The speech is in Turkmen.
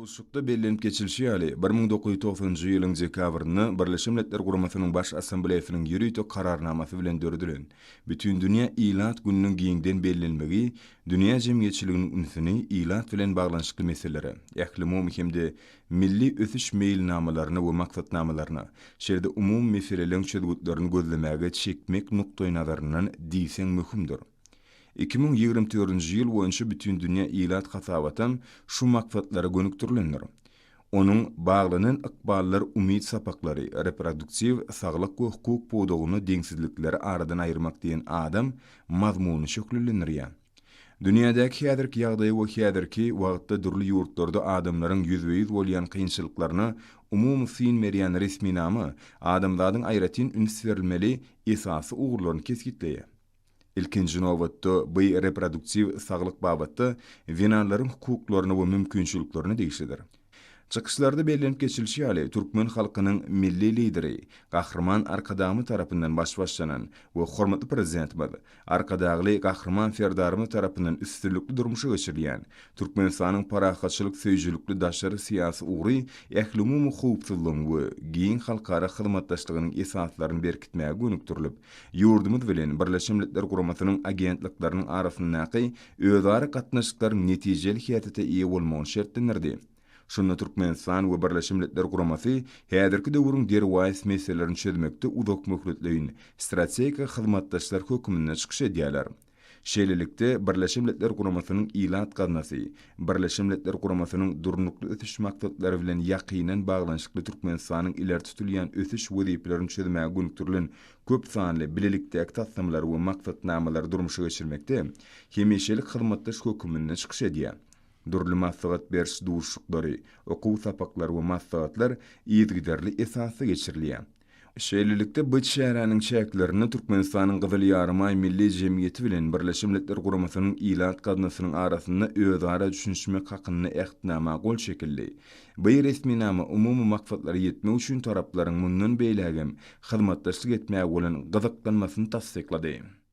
Uşukda bellenip geçilşi ýaly 1990-njy ýylyň dekabryny Birleşik Milletler Guramasynyň baş assambleýasynyň ýürüýte kararnamasy bilen dördülen bütün dünýä ilat gününiň giňden bellenmegi dünýä jemgyýetçiliginiň ünsüni ilat bilen baglanyşykly meselelere, ähli hemde milli ösüş meýilnamalaryny we maksatnamalaryny, şerde umum meseleleň çözgütlerini gözlemäge çekmek nukdaý nazaryndan diýseň möhümdir. 2024-nji ýyl boýunça bütün dünýä ilat hasabatan şu maksatlara gönükdirilendir. Onuň baglanan ykballar umyt sapaklary, reproduksiw saglyk we hukuk podugyny deňsizlikleri aradan aýyrmak diýen adam mazmuny şekillendirýär. Dünýädäki häzirki ýagdaý we häzirki wagtda durly ýurtlarda adamlaryň ýüzbeýiz bolýan kynçylyklaryny umum sinmerýän resminamy adamlaryň aýratyn üns berilmeli esasy ugurlaryny keskitleýär. İlkinci nowatda bu reproduksiw saglyk babatda wenanlaryň hukuklaryny we mümkinçiliklerini diýişdir. Çykyşlarda bellenip geçilşi ýaly türkmen halkynyň milli lideri, gahrman Arkadamy tarapyndan başlanan we hormatly prezidentimiz Arkadagly gahrman ferdarmy tarapyndan üstünlükli durmuşa geçirilýän Türkmenistanyň parahatçylyk söýjülükli daşary syýasy ugry ähli hukukçylygyň we giň halkara hyzmatdaşlygynyň esaslaryny berkitmäge gönükdirilip, ýurdumyz bilen Birleşik Milletler Guramasynyň agentliklarynyň arasyndaky özara gatnaşyklaryň netijeli häýaty iýe bolmagyny şertlendirdi. Şunda Türkmenistan we Birleşik Milletler Guramasy häzirki döwrüň derwäs meselelerini çözmekde uzak möhletleýin strategik hyzmatdaşlar hökümine çykyş edýärler. Şeýlelikde Birleşik Milletler Guramasynyň ilat gaznasy, Birleşik Milletler Guramasynyň durnukly ötüş maksatlary bilen ýakynan baglanyşykly Türkmenistanyň ileri tutulýan ötüş weziplerini çözmäge gönükdirilen köp sanly bilelikdäki taslamlar we maksatnamalary durmuşa geçirmekde hemişelik hyzmatdaş hökümine çykyş edýär. Durly maslahat beriş duruşuklary, okuw sapaklary we maslahatlar ýetgiderli esasy geçirilýär. Şeýlelikde bu şäheriniň çäklerini Türkmenistanyň Gyzyl Ýarymay milli jemgyýeti bilen Birleşik Milletler Guramasynyň ilat gaznasynyň arasynda özara düşünmek hakyny ähtnama gol çekildi. Bu resminama umumy maksatlary ýetmek üçin taraplaryň mundan beýlägem hyzmatdaşlyk etmäge bolan gyzyklanmasyny tasdiklady.